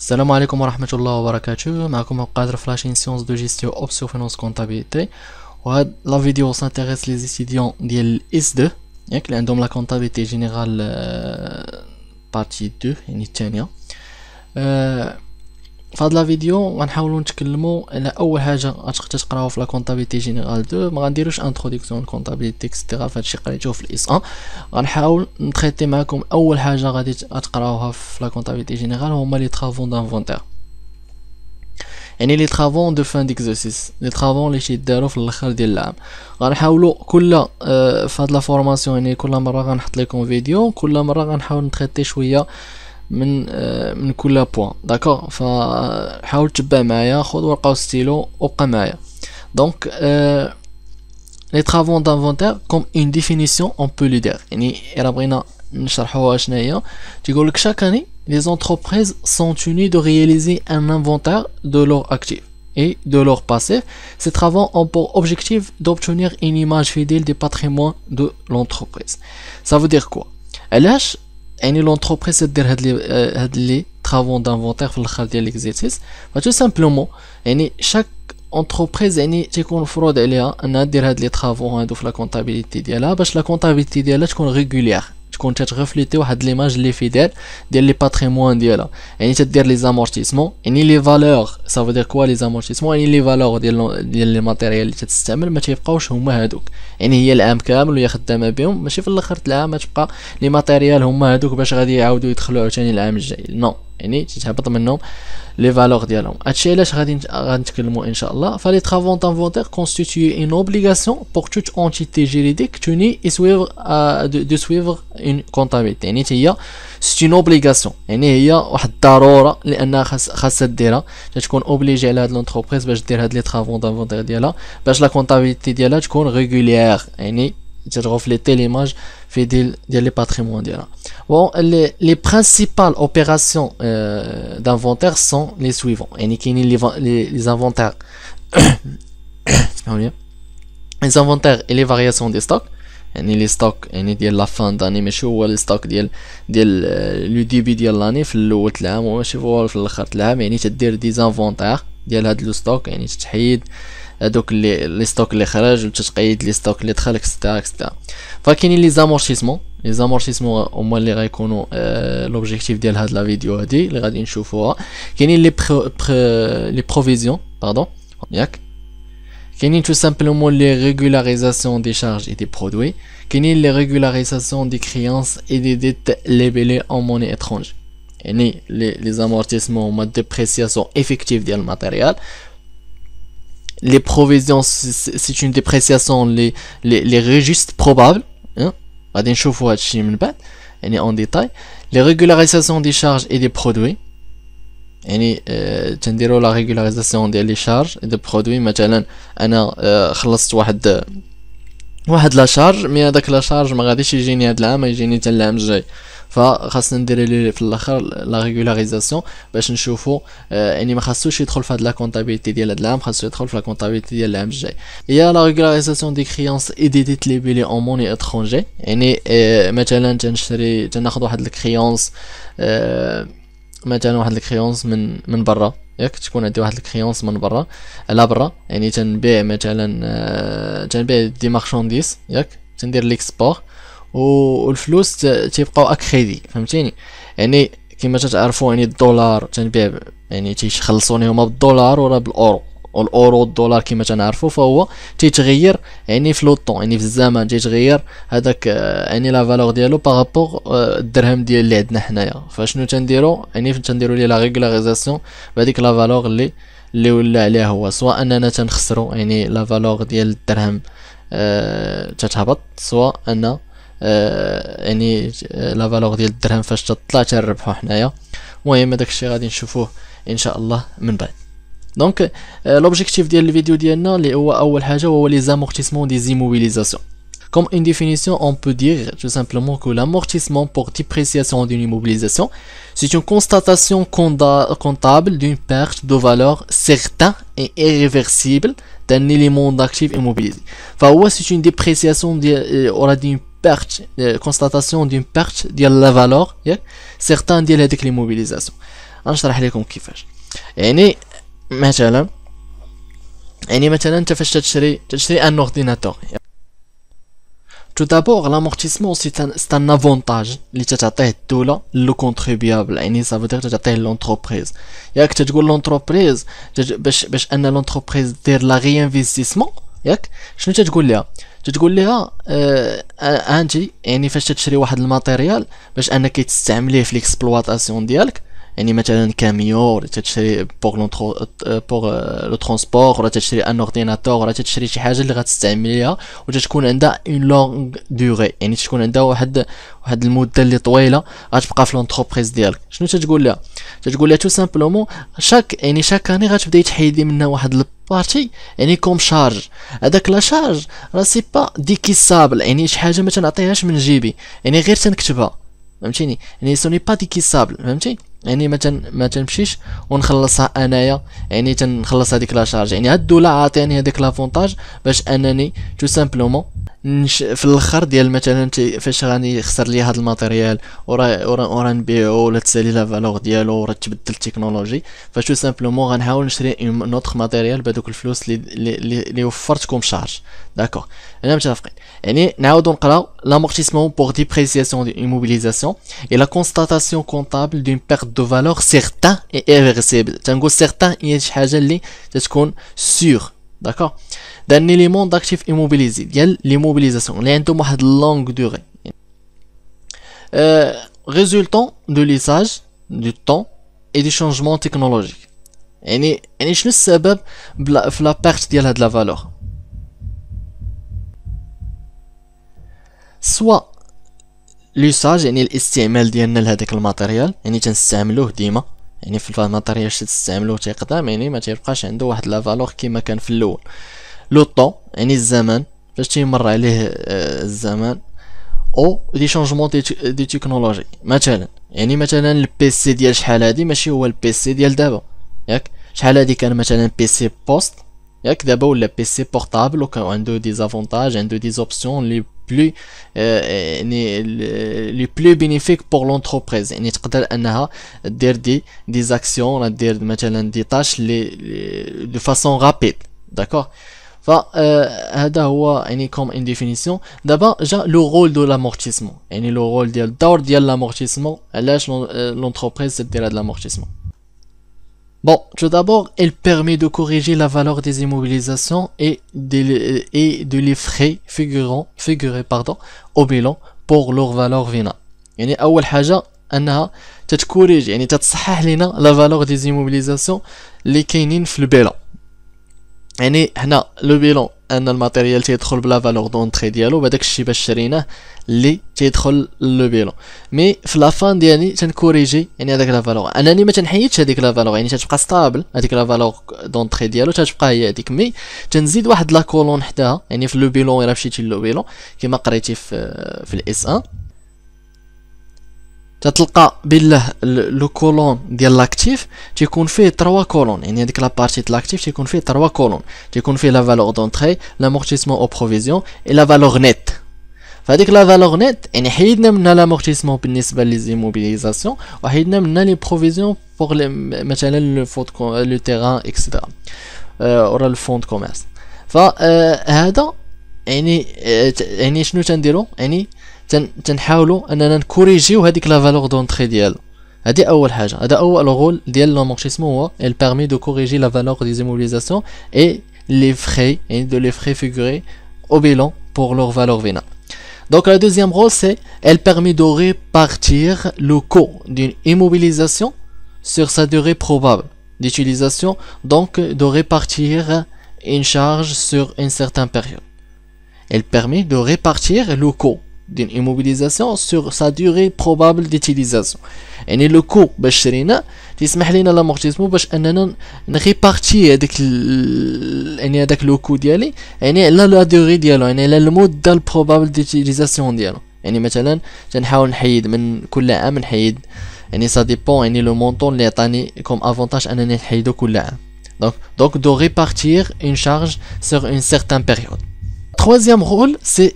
السلام عليكم ورحمة الله وبركاته. معكم قادر فلاشين سيونس دو جيستيون اوبسيو فينونس كونتابيليتي. وهاد لا فيديو سانتيريس لي ستوديون ديال اس 2 ياك اللي عندهم لا كونتابيليتي جينيرال بارتي 2 يعني الثانية. فهاد لا فيديو غنحاولوا نتكلموا على اول حاجه غتقدروا تقراوها في لا كونتابيليتي جينيرال 2. ما غنديروش انتروداكسيون كونتابيليتي اكسترا فهادشي قريتوه في الاس 1. غنحاول نتريتي معكم اول حاجه غادي تقراوها في لا كونتابيليتي جينيرال هما لي طرافون دانفونتير، يعني لي طرافون دو فان ديكزرسيس، لي طرافون اللي تيداروا في الاخر ديال العام. غنحاولوا كل في هاد لا فورماسيون يعني كل مره غنحط لكم فيديو، كل مره غنحاول نتريتي شويه من كل بوين. داكور، فحاول تتبع معايا، خذ ورقه وستيلو وبقى معايا. دونك لي طرافون دانفونتير كوم اون ديفينيسيون اون بو لو دير، يعني الا بغينا نشرحوها شنو هي. تيقول لك chaque année les entreprises sont tenues de réaliser un inventaire de leurs actifs et de leurs passifs. Ces travaux ont pour objectif d'obtenir une image fidèle du patrimoine de l'entreprise. Ça veut dire quoi؟ علاش يعني l'entreprise تدير هاد لي طرافون دانفونتير في الاخر ديال ليكزيرسيس؟ تو سامبلومون يعني شاك انتربريز يعني تيكون مفروض عليها انها دير هاد لي طرافون هادو في لا كونطابيليتي ديالها باش لا كونطابيليتي ديالها تكون ريغوليير، تكون تترفليتي واحد ليماج لي فيدال ديال لي باتريمون ديالها. يعني تدير لي زامورتيسمون، يعني لي فالور سا فو دير كوا لي زامورتيسمون، يعني لي فالور ديال لي ماتيريال اللي تستعمل ما تيبقاوش هما هادوك، يعني هي العام كامل وهي خدامه بهم، ماشي في الاخر العام تبقى لي ماتيريال هما هادوك باش غادي يعاودوا يدخلوا عاوتاني العام الجاي. نو، يعني تتهبط منهم لي فالور ديالهم. هادشي علاش غادي نتكلموا ان شاء الله. فلي طرافون دانفونتير كونستيتوي اون اوبليغاسيون بور توت اونتيتي جيريديك توني اي سويفر دو سويفر اون كونطابيليتي، يعني هي سي اون اوبليغاسيون، يعني هي واحد الضروره لانها خاصها ديرها، تكون اوبليجي على هاد لونتربريز باش دير هاد لي طرافون دانفونتير ديالها باش لا كونطابيليتي ديالها تكون ريغوليير، يعني ترفليتي ليماج في ديال لي باتريمون ديالها. Bon, les principales opérations d'inventaire sont les suivants. يعني كاينين les inventaires les inventaires et les variations des stocks. يعني لي ستوك يعني ديال لا فان داني، ماشي هو لي ستوك ديال لو ديبي ديال لاني في الاول العام وماشي هو في الاخر العام. يعني تدير دي زانفونتير ديال هاد لو ستوك، يعني تحيد هادوك لي ستوك اللي خرج وتتقيد لي ستوك اللي دخل اكسترا اكسترا. فكاينين لي زامورتيسمون، لي زامورتيسمون هما اللي غيكونوا لوبجيكتيف ديال هاد لا فيديو هادي اللي غادي نشوفوها. كاينين لي بروفيزيون باردون ياك، كاينين تو سامبلومون لي ريغولاريزاسيون دي شارج اي دي برودوي، كاينين لي ريغولاريزاسيون دي كريانس اي دي ديت ليبيلي اون موني اترونج. يعني لي زامورتيسمون هما ديبريسياسيون افيكتيف ديال الماتيريال. Les provisions, c'est une dépréciation les registres probables. غادي نشوفوا هادشي من بعد يعني en détail. Les régularisations des charges et des produits. يعني تنديروا لا ريغولاريزاسيون ديال لي شارج دي برودوي. مثلا انا خلصت واحد لا شارج، مي هذاك لا شارج ما غاديش يجيني هاد العام، يجيني حتى العام الجاي، فخاصنا ندير ليه في الاخر لا ريغولاريزاسيون باش نشوفوا يعني ما خاصوش يدخل في هاد لا كونطابيليتي ديال هاد العام، خاصو يدخل في لا كونطابيليتي ديال العام الجاي. هي لا ريغولاريزاسيون دي كريانس اي دي ديت ليبيلي اون موني اترونجي. يعني مثلا تناخذ واحد الكريانس، مثلا واحد الكريونس من برا، ياك تكون عندي واحد الكريونس من برا على برا، يعني تنبيع مثلا تنبيع دي مارشانديز، ياك تندير ليكسبور والفلوس تيبقاو اكريدي، فهمتيني؟ يعني كما تعرفوا يعني الدولار تنبيع يعني تيخلصوني هما بالدولار ولا بالاورو، والاورو الدولار كما تنعرفوا فهو تيتغير يعني في لوطون، يعني في الزمن تيتغير هذاك يعني لا فالور ديالو بارابور الدرهم ديال اللي عندنا حنايا. فشنو تنديرو؟ يعني تنديرو ليه لا ريغولاريزاسيون بهذيك لا فالور اللي ولا عليها هو، سواء اننا تنخسروا يعني لا فالور ديال الدرهم تتهبط، سواء ان يعني لا فالور ديال الدرهم فاش تطلع تنربحوا حنايا. المهم هذاك الشيء غادي نشوفوه ان شاء الله من بعد. دونك l'objectif ديال الفيديو ديالنا اللي هو اول حاجه هو les amortissements des immobilisations. Comme une définition, on peut dire tout simplement que l'amortissement pour dépréciation d'une immobilisation, c'est une constatation comptable d'une perte de valeur certaine et irréversible d'un élément d'actif immobilisé. فهو c'est une dépréciation d'une perte, constatation d'une perte de la valeur certaine ديال هذيك l'immobilisation. غنشرح لكم كيفاش. يعني مثلا انت فاش تشري ان اورديناتور. Tout d'abord, l'amortissement c'est un avantage اللي تعطيه الدولة لو كونتريبيابل، يعني ça veut dire تعطيه l'entreprise. ياك تقول l'entreprise باش ان l'entreprise دير لا ريانفيستيسمون، ياك شنو تقول لها؟ تقول لها انت يعني فاش تشري واحد الماتيريال باش انك تستعمليه في ليكسبلواتاسيون ديالك، يعني مثلا كاميون تشري بوغ لو ترونسبور، ولا تشري ان اورديناتور، ولا تشري شي حاجه اللي غتستعمليها وتكون عندها اون لونغ دوري، يعني تكون عندها واحد المده اللي طويله غتبقى في لونتربريز ديالك. شنو تقول لها؟ تقول لها تو سامبلومون شاك اني غتبداي تحيدي منها واحد البارتي يعني كوم شارج. هذاك لا شارج راه سي با ديكيسابل، يعني شي حاجه ما تنعطيهاش من جيبي، يعني غير تنكتبها، فهمتيني؟ يعني سوني با ديكيسابل، فهمتي؟ يعني ما تنمشيش ونخلصها انايا، يعني تنخلص هذيك لا شارج. يعني هاد الدوله عاطيني هذيك لافونتاج باش انني تو سامبلومون في الاخر ديال مثلا فاش غادي يخسر لي هاد الماتيريال ورا نبيعو ولا تسالي لا فالور ديالو ورا تبدل التكنولوجي، فاش تو سامبلومون غنحاول نشري اون اوتر ماتيريال بهذوك الفلوس اللي وفرتكم شارج. داكور، انا متفقين. يعني نعاودو نقراو l'amortissement pour dépréciation et immobilisation et la constatation comptable d'une perte de valeur certain et irréversible. تنقول certain هي شي حاجه اللي تتكون sûr. داكور، d'un élément d'actif immobilisé ديال l'immobilisation اللي عندهم واحد longue durée résultant de l'usage du temps et des changements technologiques. يعني شنو السبب في لا بيرت ديال هاد لا فالور؟ سوا لوساج يعني الاستعمال ديالنا لهذاك الماتيريال، يعني تنستعملوه ديما، يعني في الماتيريال تستعملوه تيقدم، يعني ما تيبقاش عنده واحد لا فالور كيما كان في الاول. لو طون يعني الزمان فاش تيمر عليه الزمان، او دي شونجمون دي تكنولوجي. مثلا يعني مثلا البيسي ديال شحال هادي ماشي هو البيسي ديال دابا، ياك شحال هادي كان مثلا بيسي بوست، ياك دابا ولا بيسي بورتابل وكان عنده دي زافونتاج، عنده دي اوبسيون لي بلو يعني لي بلو بينيفيك بور لونتربريز، يعني تقدر انها دير دي زاكسيون ولا دير مثلا دي تاش لي دو فاسون رابيد. داكور، فهذا هو يعني كوم ان ديفينيسيون. دابا جا لو رول دو لامورتيسمون، يعني لو رول ديال الدور ديال لامورتيسمون، علاش لونتربريز تدير هاد لامورتيسمون. Bon, tout d'abord, elle permet de corriger la valeur des immobilisations et de les frais figurés au bilan pour leur valeur finale. يعني أول حاجة أنها تتكوريج، يعني تتصحح لنا la valeur des immobilisations اللي كاينين في البيلون. يعني هنا لو بيلون ان الماتيريال تيدخل بلا فالور دونطري ديالو بهداك الشيء باش شريناه اللي تيدخل لو بيلون، مي في لا فان ديالي تنكوريجي يعني هذاك لا فالور، انني ما تنحيدش هذيك لا فالور، يعني تتبقى ستابل هذيك لا فالور دونطري ديالو تتبقى هي هذيك، مي تنزيد واحد لا كولون حداها، يعني في لو بيلون الا مشيتي لو بيلون كما قريتي في الاس 1 تتلقى بالله لو كولون ديال لاكتيف تيكون فيه 3 كولون، يعني هذيك لا بارتي ديال لاكتيف تيكون فيه 3 كولون، تيكون فيه لا فالور دونطري، لامورتيسمون او بروفيزيون اي لا فالور نيت. فهاديك لا فالور نيت يعني حيدنا منها لامورتيسمون بالنسبه لي زيموبيليزاسيون، وحيدنا منها لي بروفيزيون بوغ مثلا لو فوند لو تيران اكسترا ولا الفوند كوميرس. فهذا يعني شنو تنديرو، يعني تنحاولوا اننا نكوريجيو هذيك لا فالور دونطري ديالو. هذه اول حاجه، هذا اول رول ديال لامورتيسمون، هو elle permet de corriger la valeur des immobilisations et les frais et de les frais figurés au bilan pour leur valeur finale. Donc le deuxième rôle, c'est elle permet de répartir le coût d'une immobilisation sur sa durée probable d'utilisation, donc de répartir une charge sur une certaine période. Elle permet de répartir le coût d'une immobilisation sur sa durée probable d'utilisation. يعني لو كو باش شرينا تسمح لنا لامورتيسمون باش اننا نريبارتي هذاك يعني هذاك لو كو ديالي يعني على لا دوري ديالو، يعني على المده البروبابل ديتيليزاسيون ديالو. يعني مثلا تنحاول نحيد من كل عام نحيد، يعني سا ديبون يعني لو مونطون اللي عطاني كوم افونتاج انني نحيدو كل عام. donc de répartir une charge sur une certaine période. Troisième rôle,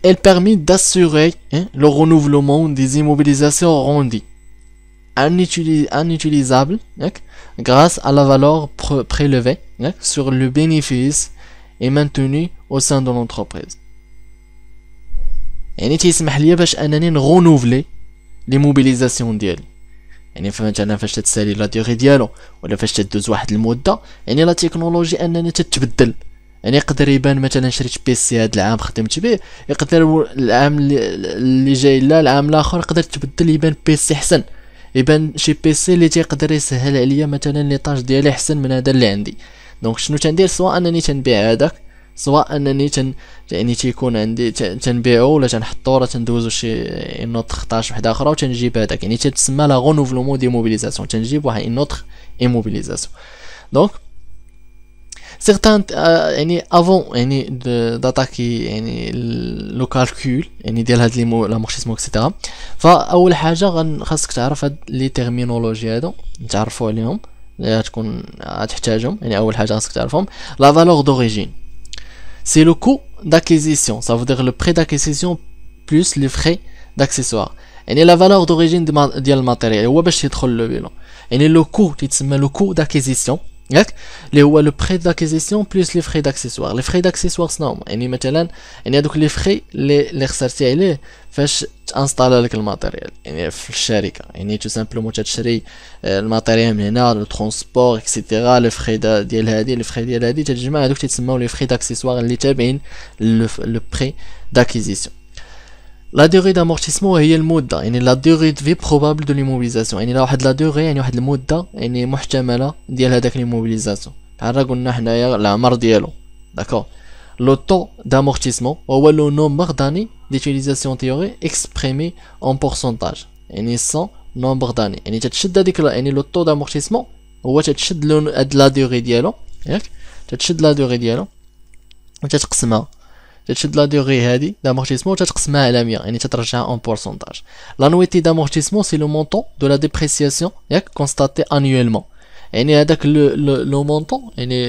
elle permet d'assurer le renouvellement des immobilisations rendues. inutilisable grâce à la valeur prélevée sur le bénéfice est maintenu au sein de l'entreprise. يعني تيسمح لي باش انني نغونوفلي لي موبيليزاسيون ديالي. يعني مثلا فاش تتسالي لا ديغي ديالو ولا فاش تدوز واحد المده، يعني لا تكنولوجي انني تتبدل. يعني يقدر يبان مثلا شريت بيسي هاد العام خدمت به، يقدر العام اللي جاي لا العام الاخر يقدر تبدل يبان بيسي حسن، يبان شي بيسي اللي تيقدر يسهل عليا مثلا لي طاج ديالي حسن من هذا اللي عندي. دونك شنو تندير؟ سواء انني تنبيع هذاك، سواء انني يعني تيكون عندي تنبيعو ولا تنحطو ولا تندوزو شي نوت خطاش وحده اخرى وتنجيب هذاك. يعني تتسمى لا غونوفلومون دي موبيليزاسيون، تنجيب واحد نوتر ايموبيليزاسيون. دونك certains يعني avant يعني d'attaquer يعني لو كالكول يعني ديال هاد لي لامورتيسمون اكسيتيرا، فاول حاجه خاصك تعرف هاد لي تيرمينولوجي هادو نتعرفوا عليهم اللي تكون غتحتاجهم. يعني اول حاجه خاصك تعرفهم لا فالور دوريجين c'est le coût d'acquisition, ça veut dire le prix d'acquisition plus les frais d'accessoires. يعني la valeur d'origine ديال الماتيريال هو باش يدخل لو بيلون. يعني le coût تيتسمى le coût d'acquisition ياك اللي هو لو بري داكيزيسيون بلس لي فري داكسيسوار. لي فري داكسيسوار شنو يعني مثلا يعني هذوك لي فري اللي خسرتي عليه فاش تانستالا لك الماتيريال يعني في الشركه. يعني تو سامبلومون تشري الماتيريال من هنا لو ترونسبور اكسيتيرا لي فري ديال هادي لي فري ديال هادي تتجمع هذوك تيتسموا لي فري داكسيسوار اللي تابعين لو بري داكيزيسيون. لا دوغي دامورتيسمون هي المده يعني لا دوغي دو في بروبابل دو ليموبيليزاسيون. يعني واحد لا دوغي يعني واحد المده يعني محتمله ديال هذاك ليموبيليزاسيون بحال قلنا حنايا العمر ديالو. داكور لو طو دامورتيسمون هو لو نومبر داني ديتيليزاسيون تيوري اكسبريمي اون بورسونتاج يعني 100 نومبر داني. يعني تتشد هذيك يعني لو طو دامورتيسمون هو تتشد هاد لا دوغي ديالو ياك تتشد لا دوغي ديالو وتتقسمها تشد لا دوغي هادي دامورتيسمون تتقسمها على 100 يعني تترجعها اون بورسونتاج. لانويتي دامورتيسمون سي لو مونطون دو لا ديبريسياسيون ياك كونستاتي انيويلمون. يعني هذاك لو مونطون يعني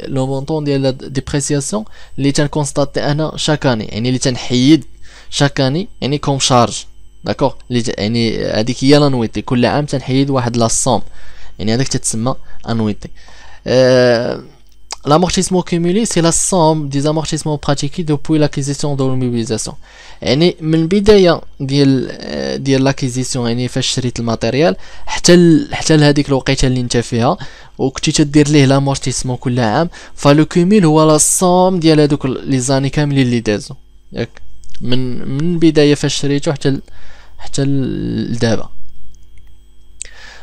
لو مونطون ديال لا ديبريسياسيون اللي تنكونستاتي انا شاك اني يعني اللي تنحيد شاك اني يعني كوم شارج. داكوغ يعني هذيك هي لانويتي كل عام تنحيد واحد لا صوم يعني هذاك تتسمى انويتي. L'amortissement cumulé, c'est la somme des amortissements pratiqués depuis l'acquisition de l'immobilisation. يعني من البداية ديال l'acquisition يعني فاش شريت الماتيريال حتى لهاديك الوقيته اللي انت فيها وكنتي تدير ليه لامورتيسمون كل عام، فلو كوميل هو لا صوم ديال هادوك لي زاني كاملين اللي دازو ياك من البداية فاش شريتو حتى لدابا.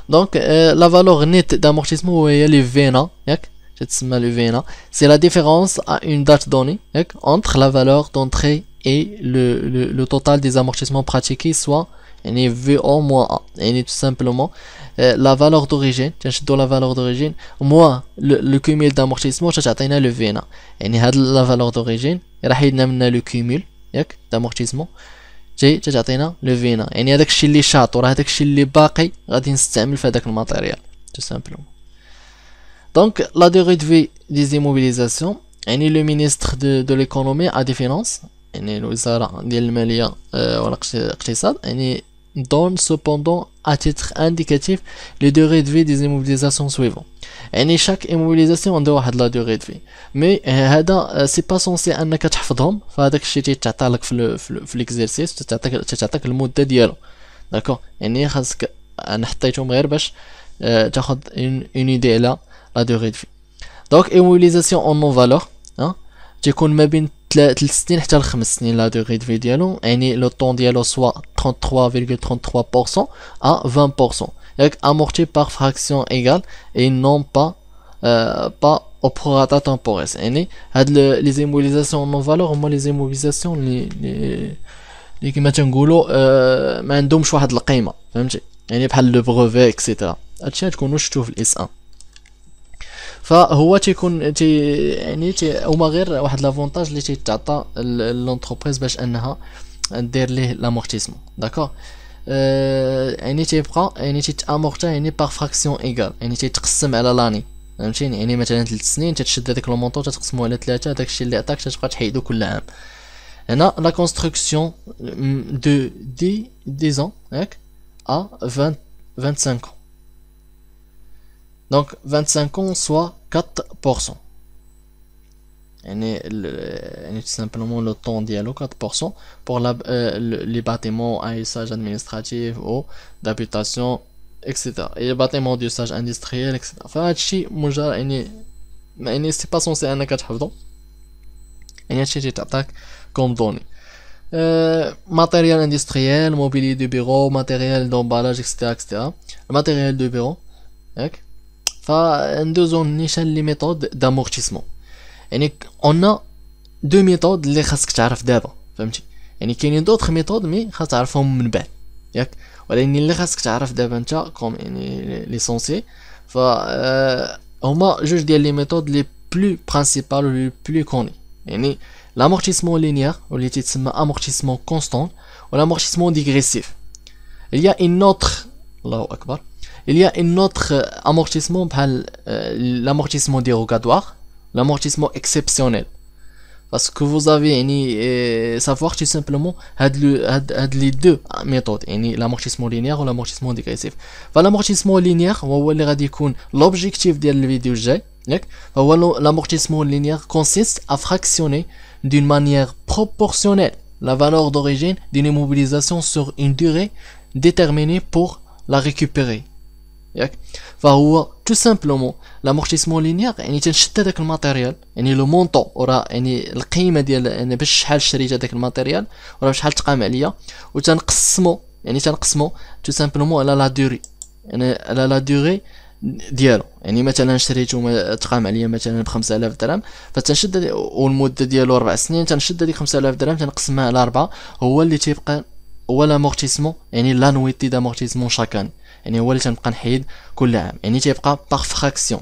دونك لا فالور نيت دامورتيسمون هي لي فينا ياك تسمى le VNA. C'est la différence à une date donnée entre la valeur d'entrée et le total des amortissements pratiqués, soit VO moins A. Et tout simplement la valeur d'origine, la valeur d'origine moins le cumul d'amortissement تعطينا le VNA. يعني هاد la valeur d'origine راح يدنا منها le cumul ياك d'amortissement تعطينا le VNA. يعني هذاك الشيء اللي شاط وراه هذاك الشيء اللي باقي غادي نستعمل في هذاك الماتيريال tout simplement. Donc, la durée de vie des immobilisations, le ministre de l'économie et des finances, le Wizara ديال المالية والاقتصاد, donne cependant à titre indicatif les durées de vie des immobilisations suivantes. Chaque immobilisation a la durée de vie. Mais c'est pas censé انك تحفظهم، فهذاك الشيء تيتعطى لك في الاكزرسيس تعطيك المدة ديالو. داكور يعني خاصك انا حطيتهم غير باش تاخذ une idée على la durée de vie. Donc immobilisation en non valeur تيكون ما بين 3 سنين حتى ل 5 سنين لا durée de vie ديالو. يعني لو طون ديالو سوا 33,33% à 20%. Donc amorti par fraction égale et non pas au prorata temporis. يعني هاد les immobilisations en non valeur هما les immobilisations اللي كما تنقولوا ما عندهمش واحد القيمه، فهمتي؟ يعني بحال لو بروفي اكسيتيرا هادشي تكونوا شفتوه في الاس 1. فهو تيكون يعني هما غير واحد لافونتاج اللي تيتعطى لونتربريز باش انها دير ليه لامورتيسمون. داكور يعني تيبقى يعني تيتامورتا يعني بار فراكسيون ايغال، يعني تيتقسم على لاني، فهمتيني؟ يعني مثلا 3 سنين تتشد هذاك لو مونطون تتقسمو على 3، هذاك الشيء اللي عطاك تتبقى تحيدو كل عام. هنا لا كونستركسيون دو 10 ans ياك à 25 ans. Donc 25 ans soit 4%. Et tout simplement le temps dialogue 4% pour les bâtiments à usage administratif ou d'habitation, etc. Et les bâtiments d'usage industriel, etc. فهادشي مجرد يعني سي با سونسي انك تحفظو، يعني هادشي تيتعطاك كوم دوني. Matériel industriel, mobilier de bureau, matériel d'emballage, etc., etc. Matériel de bureau, ياك. فندوزو نيشان لي ميثود d'amortissement. يعني on a deux méthodes اللي خاصك تعرف دابا، فهمتي؟ يعني كاينين دوطخ ميثود مي خاص تعرفهم من بعد، ياك. ولكن اللي خاصك تعرف دابا انت كوم يعني ليسونسي ف هما جوج ديال لي ميثود لي بلو برينسيبال و لي بلو كوني. يعني l'amortissement linéaire واللي تيتسمى amortissement constant و l'amortissement dégressif. Il y a une autre الله اكبر il y a une autre amortissement بحال l'amortissement dérogatoire, l'amortissement exceptionnel. Parce que vous avez savoir tout simplement هاد les deux méthodes, يعني l'amortissement linéaire ou l'amortissement dégressif. فالامورتيسمون linéaire هو اللي غادي يكون l'objectif ديال الفيديو الجاي، ياك. هو l'amortissement linéaire consiste à fractionner d'une manière proportionnelle la valeur d'origine d'une immobilisation sur une durée déterminée pour la récupérer. فهو tout simplement l'amortissement linéaire يعني تنشد هذاك الماتيريال، يعني لو مونطون ورا يعني القيمه ديال يعني باش شحال شريت هذاك الماتيريال ورا شحال تقام عليا، وتنقسمو يعني تنقسمو tout simplement على لا دوري، يعني على لا دوري ديالو. يعني مثلا شريتو تقام عليا مثلا ب 5000 درهم، فتنشد والمده ديالو 4 سنين، تنشد هذيك 5000 درهم تنقسمها على 4، هو اللي تيبقى هو لامورتيسمون، يعني لانويتي دامورتيسمون شاكان، يعني هو اللي تنبقى نحيد كل عام، يعني تيبقى باغ فراكسيون.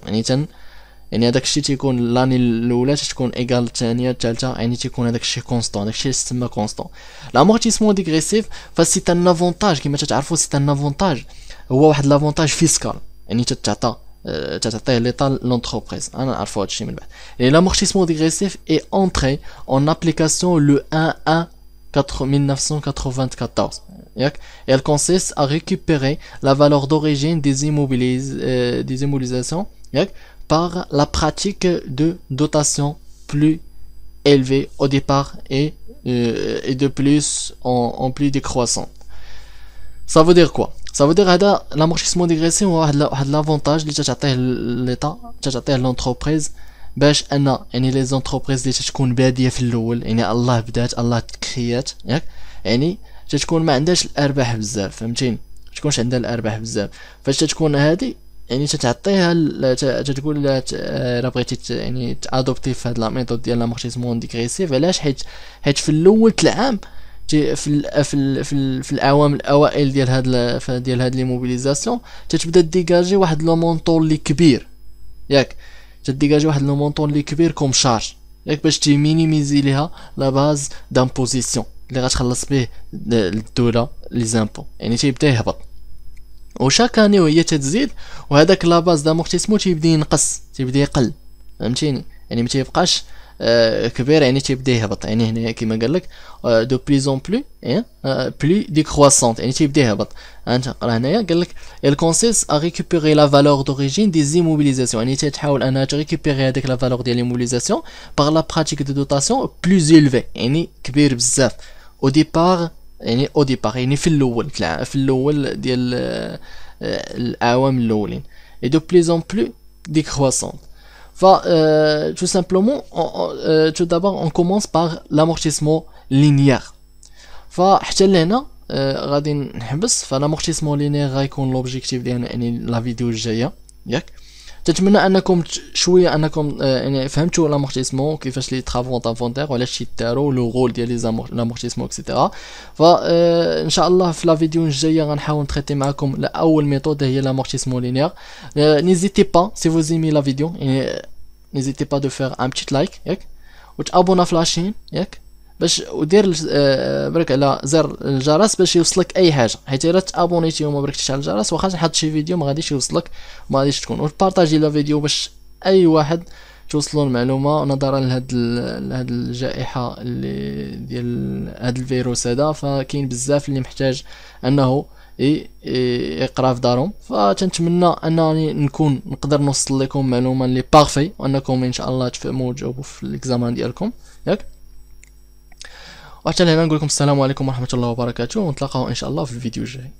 يعني هذاك الشيء تيكون لاني الاولى تكون ايغال الثانيه الثالثه، يعني تيكون هذاك الشيء كونستون، داك الشيء يسمى كونستون. لامورتيسمون ديغريسيف فسي ان افونتاج كما تعرفوا، سي ان افونتاج هو واحد لافونتاج فيسكال، يعني تعطيه ليطا لونتربريز. انا نعرفوا هذا الشيء من بعد. يعني l'amortissement dégressif est entré en application le 1/1994. Et elle consiste à récupérer la valeur d'origine des immobilisations par la pratique de dotation plus élevée au départ et de plus en plus décroissante. Ça veut dire quoi? Ça veut dire هذا l'amortissement dégressif هو واحد l'avantage اللي تعطيه ليطا، تعطيه لونتربريز، باش ان يعني لي زونتربريز اللي تكون باديه في الاول، يعني الله بدات الله تكريات، ياك. يعني تتكون ما عندهاش الارباح بزاف، فهمتيني؟ تكونش عندها الارباح بزاف، فاش تكون هادي يعني تتعطيها تقول لا راه بغيتي يعني تادوبتي في هاد لا ميثود ديال لامورتيسمون ديغريسيف. علاش؟ حيت في الاول العام في الاعوام الاوائل ديال هاد لي موبيليزاسيون تتبدا ديجاجي واحد لو مونطون اللي كبير، ياك. تديجاجي واحد لو مونطون اللي كبير كوم شارج، ياك، باش تيمينيميزي ليها لا باز دامبوزيسيون اللي غتخلص به الدوله لي زامبو، يعني تيبدا يهبط. وشاك اني وهي تتزيد، وهذاك لا باز دامورتيسمون تيبدا ينقص، تيبدا يقل، فهمتيني؟ يعني ما تيبقاش كبير، يعني تيبدا يهبط. يعني هنا كما قال لك دو بليزون بلو بلو ديكروسونت، يعني تيبدا يهبط. انت قرا هنايا قال لك elle consiste à récupérer la valeur d'origine des immobilisations، يعني تحاول انها تريكوبيري هذيك لا فالور ديال ليموبيليزاسيون par la pratique de dotation plus élevée، يعني كبير بزاف au départ، يعني au départ يعني في الاول ديال الاعوام الاولين، et de plus en plus décroissante. Tout simplement, tout d'abord, on commence par l'amortissement linéaire. فحتى لهنا غادي نحبس. فالامورتيسمون لينير غيكون لوبجيكتيف ديالنا يعني لا فيديو الجايه، ياك. تتمنى انكم شويه انكم يعني فهمتوا لامورتيسمون كيفاش لي طرافون طافونتير وعلاش تيداروا لو رول ديال لي لامورتيسمون اكسيتيرا. ان شاء الله في لا فيديو الجايه غنحاول نتريتي معكم اول ميثود هي لامورتيسمون لينير. نيزيتي با سي فوز ايمي لا فيديو، نيزيتي با دو فير ان بتيت لايك، ياك، وتابونا في لاشين، ياك، باش ودير برك على زر الجرس باش يوصلك اي حاجه، حيت الا تابونيتي وما بركتيش على الجرس واخا نحط شي فيديو ما غاديش يوصلك، ما غاديش تكون. وبارطاجي لا فيديو باش اي واحد توصلوا المعلومه نظرا لهاد الجائحه اللي ديال هاد الفيروس هذا. فكاين بزاف اللي محتاج انه يقرا في دارهم. فتنتمنى انني نقدر نوصل لكم معلومه اللي بارفي، وانكم ان شاء الله تفهموا وتجاوبوا في الاكزامان ديالكم ياك. وحتى لهنا نقول لكم السلام عليكم ورحمه الله وبركاته، ونتلاقاو ان شاء الله في الفيديو الجاي.